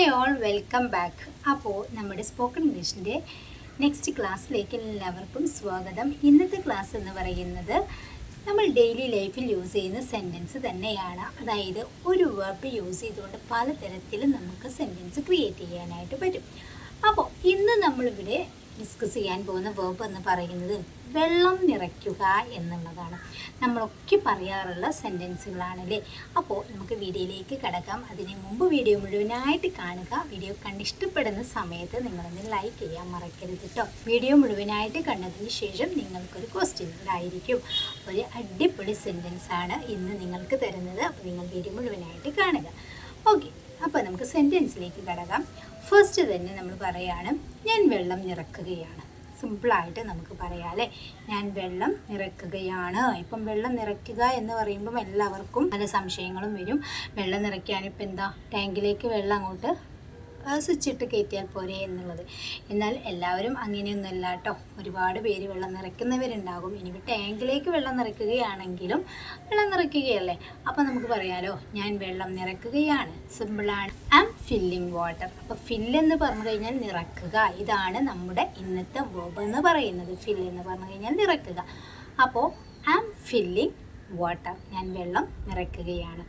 Hi all, welcome back. അപ്പോൾ നമ്മുടെ spoken ഇംഗ്ലീഷിൻ്റെ next ക്ലാസ്സിലേക്ക് എല്ലാവർക്കും സ്വാഗതം. ഇന്നത്തെ ക്ലാസ് എന്ന് പറയുന്നത് നമ്മൾ ഡെയിലി ലൈഫിൽ യൂസ് ചെയ്യുന്ന സെൻറ്റൻസ് തന്നെയാണ്. അതായത് ഒരു വേർബ് യൂസ് ചെയ്തുകൊണ്ട് പലതരത്തിലും നമുക്ക് സെൻറ്റൻസ് ക്രിയേറ്റ് ചെയ്യാനായിട്ട് പറ്റും. അപ്പോൾ ഇന്ന് നമ്മളിവിടെ ഡിസ്കസ് ചെയ്യാൻ പോകുന്ന വേർബ് എന്ന് പറയുന്നത് വെള്ളം നിറയ്ക്കുക എന്നുള്ളതാണ്. നമ്മളൊക്കെ പറയാറുള്ള സെൻറ്റൻസുകളാണല്ലേ. അപ്പോൾ നമുക്ക് വീഡിയോയിലേക്ക് കടക്കാം. അതിന് മുമ്പ് വീഡിയോ മുഴുവനായിട്ട് കാണുക. വീഡിയോ കണ്ടിഷ്ടപ്പെടുന്ന സമയത്ത് നിങ്ങളൊന്ന് ലൈക്ക് ചെയ്യാൻ മറക്കരുത് കേട്ടോ. വീഡിയോ മുഴുവനായിട്ട് കണ്ടതിന് ശേഷം നിങ്ങൾക്കൊരു ക്വസ്റ്റ്യൻ ഉണ്ടായിരിക്കും. ഒരു അടിപൊളി സെൻറ്റൻസാണ് ഇന്ന് നിങ്ങൾക്ക് തരുന്നത്. അപ്പോൾ നിങ്ങൾ വീഡിയോ മുഴുവനായിട്ട് കാണുക. ഓക്കെ, അപ്പോൾ നമുക്ക് സെൻറ്റൻസിലേക്ക് കടക്കാം. ഫസ്റ്റ് തന്നെ നമ്മൾ പറയാണ് ഞാൻ വെള്ളം നിറക്കുകയാണ്. സിമ്പിളായിട്ട് നമുക്ക് പറയാം അല്ലേ, ഞാൻ വെള്ളം നിറയ്ക്കുകയാണ്. ഇപ്പം വെള്ളം നിറയ്ക്കുക എന്ന് പറയുമ്പം എല്ലാവർക്കും പല സംശയങ്ങളും വരും. വെള്ളം നിറയ്ക്കാനിപ്പോൾ എന്താ, ടാങ്കിലേക്ക് വെള്ളം അങ്ങോട്ട് സ്വിച്ച് ഇട്ട് കയറ്റിയാൽ പോരെ എന്നുള്ളത്. എന്നാൽ എല്ലാവരും അങ്ങനെയൊന്നുമല്ല കേട്ടോ. ഒരുപാട് പേര് വെള്ളം നിറയ്ക്കുന്നവരുണ്ടാകും. ഇനി ടാങ്കിലേക്ക് വെള്ളം നിറയ്ക്കുകയാണെങ്കിലും വെള്ളം നിറയ്ക്കുകയല്ലേ. അപ്പോൾ നമുക്ക് പറയാലോ, ഞാൻ വെള്ളം നിറയ്ക്കുകയാണ്. സിമ്പിളാണ്. I am filling water. അപ്പോൾ ഫില്ല് എന്ന് പറഞ്ഞു കഴിഞ്ഞാൽ നിറയ്ക്കുക. ഇതാണ് നമ്മുടെ ഇന്നത്തെ വേർബ് എന്ന് പറയുന്നത്. ഫില്ല് എന്ന് പറഞ്ഞു കഴിഞ്ഞാൽ നിറയ്ക്കുക. അപ്പോൾ ഐ ആം ഫില്ലിങ് വാട്ടർ, ഞാൻ വെള്ളം നിറയ്ക്കുകയാണ്.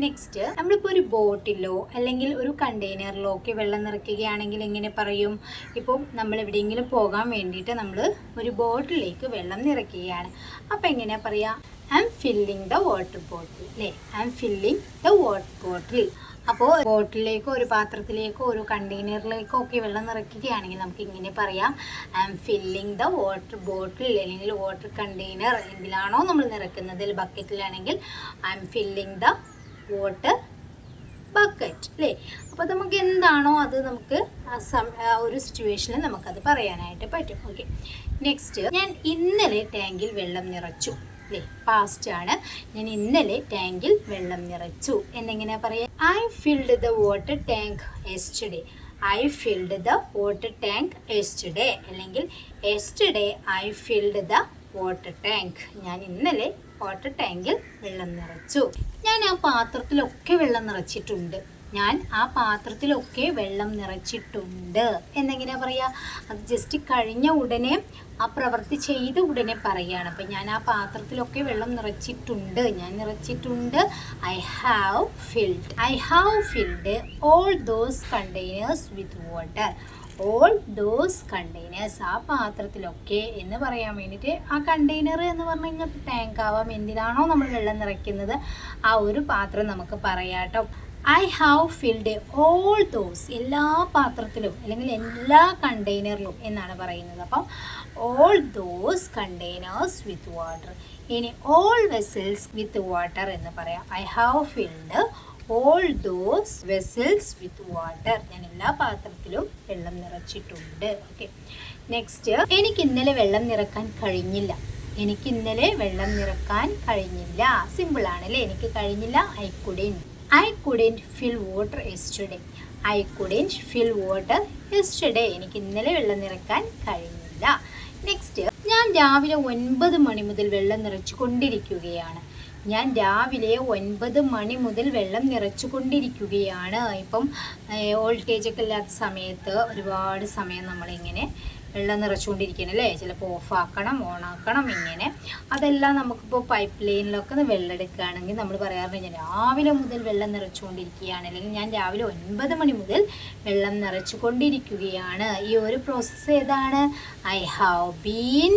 നെക്സ്റ്റ്, നമ്മളിപ്പോൾ ഒരു ബോട്ടിലോ അല്ലെങ്കിൽ ഒരു കണ്ടെയ്നറിലോ ഒക്കെ വെള്ളം നിറയ്ക്കുകയാണെങ്കിൽ എങ്ങനെ പറയും? ഇപ്പോൾ നമ്മൾ എവിടെയെങ്കിലും പോകാൻ വേണ്ടിയിട്ട് നമ്മൾ ഒരു ബോട്ടിലേക്ക് വെള്ളം നിറയ്ക്കുകയാണ്. അപ്പോൾ എങ്ങനെയാണ് പറയുക? I am filling the water bottle അല്ലേ. I am filling the water bottle. അപ്പോൾ ബോട്ടിലേക്കോ ഒരു പാത്രത്തിലേക്കോ ഒരു കണ്ടെയ്നറിലേക്കോ ഒക്കെ വെള്ളം നിറയ്ക്കുകയാണെങ്കിൽ നമുക്ക് ഇങ്ങനെ പറയാം, I am filling the water bottle അല്ലെങ്കിൽ വാട്ടർ കണ്ടെയ്നർ. എന്തിലാണോ നമ്മൾ നിറയ്ക്കുന്നത്, ബക്കറ്റിലാണെങ്കിൽ I am filling the water bucket അല്ലേ. അപ്പോൾ നമുക്ക് എന്താണോ അത് നമുക്ക് ഒരു സിറ്റുവേഷനിൽ നമുക്കത് പറയാനായിട്ട് പറ്റും. ഓക്കെ, നെക്സ്റ്റ്, ഞാൻ ഇന്നലെ ടാങ്കിൽ വെള്ളം നിറച്ചു അല്ലേ. പാസ്റ്റ് ആണ്. ഞാൻ ഇന്നലെ ടാങ്കിൽ വെള്ളം നിറച്ചു എന്നെങ്ങനെയാ പറയാ? I filled the water tank yesterday. I filled the water tank yesterday അല്ലെങ്കിൽ yesterday I filled the water tank. ഞാൻ ഇന്നലെ വാട്ടർ ടാങ്കിൽ വെള്ളം നിറച്ചു. ഞാൻ ആ പാത്രത്തിലൊക്കെ വെള്ളം നിറച്ചിട്ടുണ്ട്. ഞാൻ ആ പാത്രത്തിലൊക്കെ വെള്ളം നിറച്ചിട്ടുണ്ട് എന്നെങ്ങനെയാ പറയുക? അത് ജസ്റ്റ് കഴിഞ്ഞ ഉടനെ ആ പ്രവൃത്തി ചെയ്ത ഉടനെ പറയുകയാണ്. അപ്പം ഞാൻ ആ പാത്രത്തിലൊക്കെ വെള്ളം നിറച്ചിട്ടുണ്ട്, ഞാൻ നിറച്ചിട്ടുണ്ട്. I have filled all those containers with water. All those containers, ആ പാത്രത്തിലൊക്കെ എന്ന് പറയാൻ വേണ്ടിയിട്ട് ആ കണ്ടെയ്നർ എന്ന് പറഞ്ഞു കഴിഞ്ഞാൽ ടാങ്ക് ആവാം. എന്തിനാണോ നമ്മൾ വെള്ളം നിറയ്ക്കുന്നത് ആ ഒരു പാത്രം നമുക്ക് പറയാം കേട്ടോ. I have filled all those, എല്ലാ പാത്രത്തിലും അല്ലെങ്കിൽ എല്ലാ കണ്ടെയ്നറിലും എന്നാണ് പറയുന്നത്. അപ്പം all those containers with water. ഇനി ഓൾ വെസൽസ് വിത്ത് വാട്ടർ എന്ന് പറയാം. I have filled all those vessels with water. ഞാൻ എല്ലാ പാത്രത്തിലും വെള്ളം നിറച്ചിട്ടുണ്ട്. ഓക്കെ, നെക്സ്റ്റ്, എനിക്ക് ഇന്നലെ വെള്ളം നിറക്കാൻ കഴിഞ്ഞില്ല. എനിക്ക് ഇന്നലെ വെള്ളം നിറക്കാൻ കഴിഞ്ഞില്ല. സിമ്പിളാണ് അല്ലേ. എനിക്ക് കഴിഞ്ഞില്ല. I couldn't fill water yesterday. I couldn't fill water yesterday. എനിക്ക് ഇന്നലെ വെള്ളം നിറക്കാൻ കഴിഞ്ഞില്ല. നെക്സ്റ്റ്, ഞാൻ രാവിലെ 9 മണി മുതൽ വെള്ളം നിറച്ചു കൊണ്ടിരിക്കുകയാണ്. ഞാൻ രാവിലെ 9 മണി മുതൽ വെള്ളം നിറച്ചു കൊണ്ടിരിക്കുകയാണ്. ഇപ്പം വോൾട്ടേജ് ഒക്കെ ഇല്ലാത്ത സമയത്ത് ഒരുപാട് സമയം നമ്മളിങ്ങനെ വെള്ളം നിറച്ചുകൊണ്ടിരിക്കണം അല്ലേ. ചിലപ്പോൾ ഓഫാക്കണം, ഓണാക്കണം, ഇങ്ങനെ. അതെല്ലാം നമുക്കിപ്പോൾ പൈപ്പ് ലൈനിലൊക്കെ വെള്ളം എടുക്കുകയാണെങ്കിൽ നമ്മൾ പറയാറുണ്ട് ഞാൻ രാവിലെ മുതൽ വെള്ളം നിറച്ചുകൊണ്ടിരിക്കുകയാണ്, അല്ലെങ്കിൽ ഞാൻ രാവിലെ 9 മണി മുതൽ വെള്ളം നിറച്ചു കൊണ്ടിരിക്കുകയാണ്. ഈ ഒരു പ്രോസസ്സ് ഏതാണ്? I have been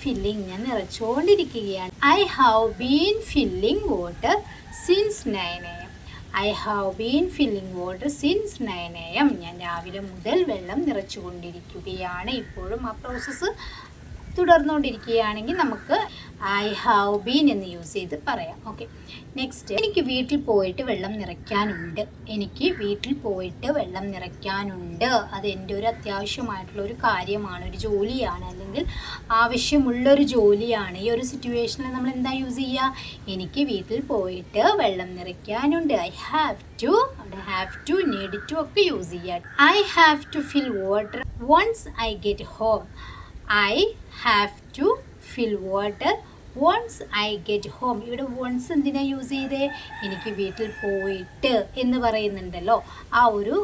filling. ഞാൻ നിറച്ചുകൊണ്ടിരിക്കുകയാണ്. I have been filling water since 9 AM. I have been filling water since 9 AM. ഞാൻ രാവിലെ മുതൽ വെള്ളം നിറച്ചുകൊണ്ടിരിക്കുകയാണ്. ഇപ്പോഴും ആ പ്രോസസ്സ് തുടർന്നുകൊണ്ടിരിക്കുകയാണെങ്കിൽ നമുക്ക് ഐ ഹാവ് ബീൻ എന്ന് യൂസ് ചെയ്ത് പറയാം. ഓക്കെ, നെക്സ്റ്റ്, എനിക്ക് വീട്ടിൽ പോയിട്ട് വെള്ളം നിറയ്ക്കാനുണ്ട്. അത് എൻ്റെ ഒരു അത്യാവശ്യമായിട്ടുള്ള ഒരു കാര്യമാണ്, ഒരു ജോലിയാണ്, അല്ലെങ്കിൽ ആവശ്യമുള്ളൊരു ജോലിയാണ്. ഈ ഒരു സിറ്റുവേഷനിൽ നമ്മൾ എന്താ യൂസ് ചെയ്യുക? എനിക്ക് വീട്ടിൽ പോയിട്ട് വെള്ളം നിറയ്ക്കാനുണ്ട്. ഐ ഹാവ് ടു, അവിടെ ഹാവ് ടു, നീഡ് ടു ഒക്കെ യൂസ് ചെയ്യുക. I have to fill water once I get home. I have to fill water once I get home. ഇവിടെ വൺസ് എന്തിനാ യൂസ് ചെയ്തേ? എനിക്ക് വീട്ടിൽ പോയിട്ട് എന്ന് പറയുന്നുണ്ടല്ലോ, ആ ഒരു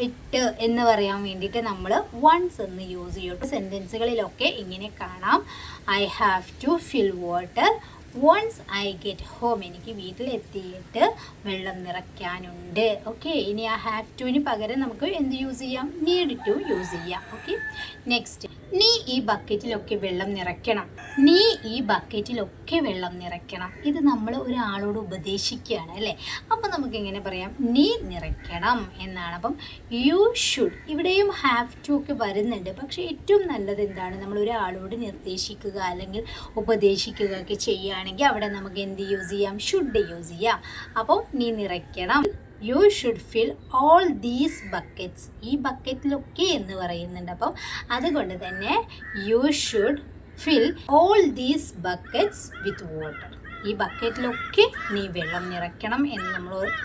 ഇട്ട് എന്ന് പറയാൻ വേണ്ടിയിട്ട് നമ്മൾ വൺസ് എന്ന് യൂസ് ചെയ്യും. സെൻറ്റൻസുകളിലൊക്കെ ഇങ്ങനെ കാണാം, I have to fill water once I get home. എനിക്ക് വീട്ടിലെത്തിയിട്ട് വെള്ളം നിറയ്ക്കാനുണ്ട്. ഓക്കെ, ഇനി ആ ഹാവ് ടുവിന് പകരം നമുക്ക് എന്ത് യൂസ് ചെയ്യാം? നീഡ് ടു യൂസ് ചെയ്യാം. ഓക്കെ, നെക്സ്റ്റ്, നീ ഈ ബക്കറ്റിലൊക്കെ വെള്ളം നിറയ്ക്കണം. നീ ഈ ബക്കറ്റിലൊക്കെ വെള്ളം നിറയ്ക്കണം. ഇത് നമ്മൾ ഒരാളോട് ഉപദേശിക്കുകയാണ് അല്ലേ? അപ്പം നമുക്ക് എങ്ങനെ പറയാം? നീ നിറയ്ക്കണം എന്നാണ്. അപ്പം യു ഷുഡ്, ഇവിടെയും ഹാവ് ടു ഒക്കെ വരുന്നുണ്ട്. പക്ഷേ ഏറ്റവും നല്ലത് എന്താണ്? നമ്മൾ ഒരാളോട് നിർദ്ദേശിക്കുക അല്ലെങ്കിൽ ഉപദേശിക്കുക ഒക്കെ ചെയ്യുകയാണെങ്കിൽ അവിടെ നമുക്ക് എന്ത് യൂസ് ചെയ്യാം? ഷുഡ് യൂസ് ചെയ്യാം. അപ്പം നീ നിറയ്ക്കണം. You should fill all these buckets. ഈ ബക്കറ്റിലൊക്കെ എന്ന് പറയുന്നുണ്ട്. അപ്പം അതുകൊണ്ട് തന്നെ you should fill all these buckets with water. ഈ ബക്കറ്റിലൊക്കെ നീ വെള്ളം നിറയ്ക്കണം എന്ന്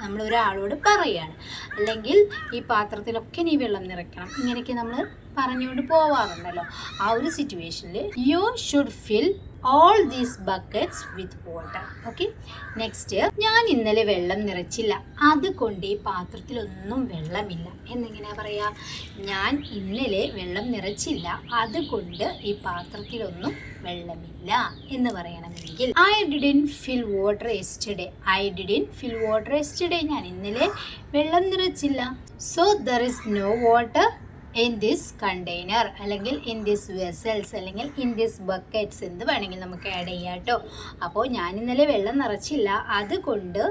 നമ്മൾ ഒരാളോട് പറയുകയാണ്. അല്ലെങ്കിൽ ഈ പാത്രത്തിലൊക്കെ നീ വെള്ളം നിറയ്ക്കണം, ഇങ്ങനെയൊക്കെ നമ്മൾ പറഞ്ഞുകൊണ്ട് പോവാറുണ്ടല്ലോ. ആ ഒരു സിറ്റുവേഷനിൽ you should fill all these buckets with water. Okay, next, ഞാൻ ഇന്നലെ വെള്ളം നിറച്ചില്ല, അതുകൊണ്ട് ഈ പാത്രത്തിലൊന്നും വെള്ളമില്ല എന്നിങ്ങനെയാ പറയാ? ഞാൻ ഇന്നലെ വെള്ളം നിറച്ചില്ല, അതുകൊണ്ട് ഈ പാത്രത്തിലൊന്നും വെള്ളമില്ല എന്ന് പറയണമെങ്കിൽ I didn't fill water yesterday. I didn't fill water yesterday. ഞാൻ ഇന്നലെ വെള്ളം നിറച്ചില്ല. So there is no water in this container, അല്ലെങ്കിൽ ഇൻ ദിസ് വെസൽസ്, അല്ലെങ്കിൽ ഇൻ ദിസ് ബക്കറ്റ്സ് എന്ന് വേണമെങ്കിൽ നമുക്ക് ആഡ് ചെയ്യാം കേട്ടോ. അപ്പോൾ ഞാൻ ഇന്നലെ വെള്ളം നിറച്ചില്ല, അതുകൊണ്ട്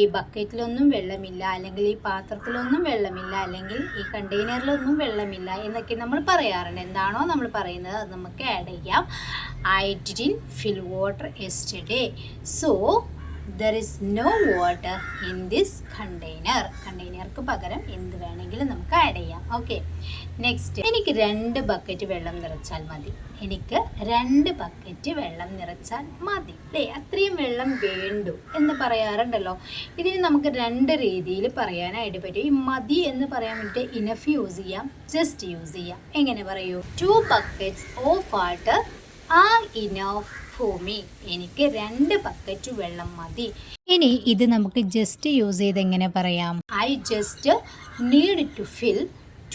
ഈ ബക്കറ്റിലൊന്നും വെള്ളമില്ല, അല്ലെങ്കിൽ ഈ പാത്രത്തിലൊന്നും വെള്ളമില്ല, അല്ലെങ്കിൽ ഈ കണ്ടെയ്നറിലൊന്നും വെള്ളമില്ല എന്നൊക്കെ നമ്മൾ പറയാറുണ്ട്. എന്താണോ നമ്മൾ പറയുന്നത് അത് നമുക്ക് ആഡ് ചെയ്യാം. I didn't fill water yesterday, so there is no water in this container. കണ്ടെയ്നർക്ക് പകരം എന്ത് വേണമെങ്കിലും നമുക്ക് ആഡ് ചെയ്യാം. ഓക്കെ, നെക്സ്റ്റ്, എനിക്ക് 2 ബക്കറ്റ് വെള്ളം നിറച്ചാൽ മതി. എനിക്ക് 2 ബക്കറ്റ് വെള്ളം നിറച്ചാൽ മതി അല്ലേ? അത്രയും വെള്ളം വേണ്ടു എന്ന് പറയാറുണ്ടല്ലോ. ഇതിന് നമുക്ക് 2 രീതിയിൽ പറയാനായിട്ട് പറ്റും. ഈ മതി എന്ന് പറയാൻ വേണ്ടിയിട്ട് ഇനഫ് യൂസ് ചെയ്യാം, ജസ്റ്റ് യൂസ് ചെയ്യാം. എങ്ങനെ പറയൂ? 2 buckets of water R enough for me. എനിക്ക് 2 ബക്കറ്റ് വെള്ളം മതി. ഇനി ഇത് നമുക്ക് ജസ്റ്റ് യൂസ് ചെയ്ത് എങ്ങനെ പറയാം? I just need to fill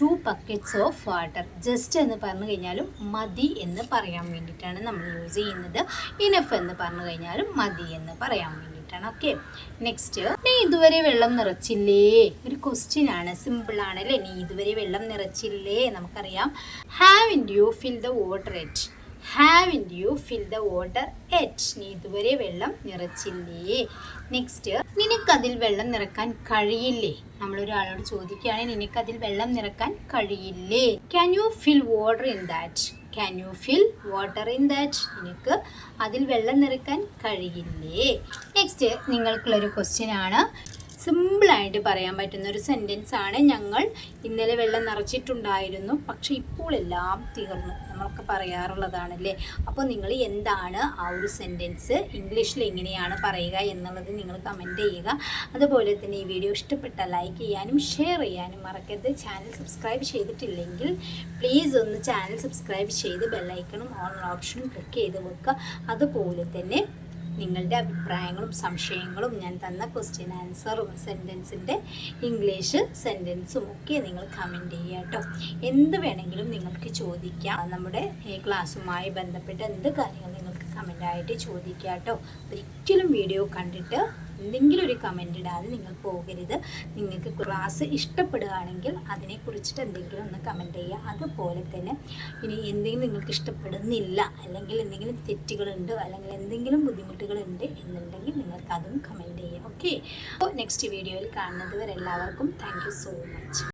2 buckets of water. Just എന്ന് പറഞ്ഞു കഴിഞ്ഞാലും മതി എന്ന് പറയാൻ വേണ്ടിയിട്ടാണ് നമ്മൾ യൂസ് ചെയ്യുന്നത്. ഇനഫ് എന്ന് പറഞ്ഞു കഴിഞ്ഞാലും മതി എന്ന് പറയാൻ വേണ്ടിയിട്ടാണ്. ഓക്കെ, നെക്സ്റ്റ്, നീ ഇതുവരെ വെള്ളം നിറച്ചില്ലേ? ഒരു ക്വസ്റ്റ്യൻ ആണ്, സിമ്പിൾ ആണ് അല്ലേ? നീ ഇതുവരെ വെള്ളം നിറച്ചില്ലേ? നമുക്കറിയാം, haven't you fill the water yet. Haven't you fill the water yet. നീ ഇതുവരെ വെള്ളം നിറച്ചില്ലേ? നെക്സ്റ്റ്, നിനക്കതിൽ വെള്ളം നിറക്കാൻ കഴിയില്ലേ? നമ്മളൊരാളോട് ചോദിക്കുകയാണെങ്കിൽ നിനക്കതിൽ വെള്ളം നിറക്കാൻ കഴിയില്ലേ? Can you fill water in that? Can you fill water in that? നിനക്ക് അതിൽ വെള്ളം നിറക്കാൻ കഴിയില്ലേ? നെക്സ്റ്റ്, നിങ്ങൾക്കുള്ളൊരു ക്വസ്റ്റ്യൻ ആണ്. സിമ്പിളായിട്ട് പറയാൻ പറ്റുന്ന ഒരു സെൻറ്റൻസ് ആണ്. ഞങ്ങൾ ഇന്നലെ വെള്ളം നിറച്ചിട്ടുണ്ടായിരുന്നു, പക്ഷേ ഇപ്പോൾ എല്ലാം തീർന്നു. നമ്മളൊക്കെ പറയാറുള്ളതാണല്ലേ. അപ്പോൾ നിങ്ങൾ എന്താണ് ആ ഒരു സെൻറ്റൻസ് ഇംഗ്ലീഷിൽ എങ്ങനെയാണ് പറയുക എന്നുള്ളത് നിങ്ങൾ കമൻറ്റ് ചെയ്യുക. അതുപോലെ തന്നെ ഈ വീഡിയോ ഇഷ്ടപ്പെട്ടാൽ ലൈക്ക് ചെയ്യാനും ഷെയർ ചെയ്യാനും മറക്കരുത്. ചാനൽ സബ്സ്ക്രൈബ് ചെയ്തിട്ടില്ലെങ്കിൽ പ്ലീസ് ഒന്ന് ചാനൽ സബ്സ്ക്രൈബ് ചെയ്ത് ബെല്ലൈക്കണും ഓൺ ഓപ്ഷനും ക്ലിക്ക് ചെയ്ത് വെക്കുക. അതുപോലെ തന്നെ നിങ്ങളുടെ അഭിപ്രായങ്ങളും സംശയങ്ങളും ഞാൻ തന്ന ക്വസ്റ്റ്യൻ ആൻസറും സെൻറ്റൻസിൻ്റെ ഇംഗ്ലീഷ് സെൻറ്റൻസും ഒക്കെ നിങ്ങൾ കമൻറ്റ് ചെയ്യുക കേട്ടോ. എന്ത് വേണമെങ്കിലും നിങ്ങൾക്ക് ചോദിക്കാം. നമ്മുടെ ക്ലാസ്സുമായി ബന്ധപ്പെട്ട എന്ത് കാര്യങ്ങൾ നിങ്ങൾക്ക് കമൻ്റായിട്ട് ചോദിക്കുക കേട്ടോ. ഒരിക്കലും വീഡിയോ കണ്ടിട്ട് എന്തെങ്കിലും ഒരു കമൻ്റ് ഇടാതെ നിങ്ങൾ പോകരുത്. നിങ്ങൾക്ക് ക്ലാസ് ഇഷ്ടപ്പെടുകയാണെങ്കിൽ അതിനെക്കുറിച്ചിട്ട് എന്തെങ്കിലും ഒന്ന് കമൻറ്റ് ചെയ്യുക. അതുപോലെ തന്നെ ഇനി എന്തെങ്കിലും നിങ്ങൾക്ക് ഇഷ്ടപ്പെടുന്നില്ല, അല്ലെങ്കിൽ എന്തെങ്കിലും തെറ്റുകളുണ്ട്, അല്ലെങ്കിൽ എന്തെങ്കിലും ബുദ്ധിമുട്ടുകളുണ്ട് എന്നുണ്ടെങ്കിൽ നിങ്ങൾക്ക് അതും കമൻറ്റ് ചെയ്യാം. ഓക്കെ, അപ്പോൾ നെക്സ്റ്റ് വീഡിയോയിൽ കാണുന്നത് വരെ എല്ലാവർക്കും താങ്ക് യു സോ മച്ച്.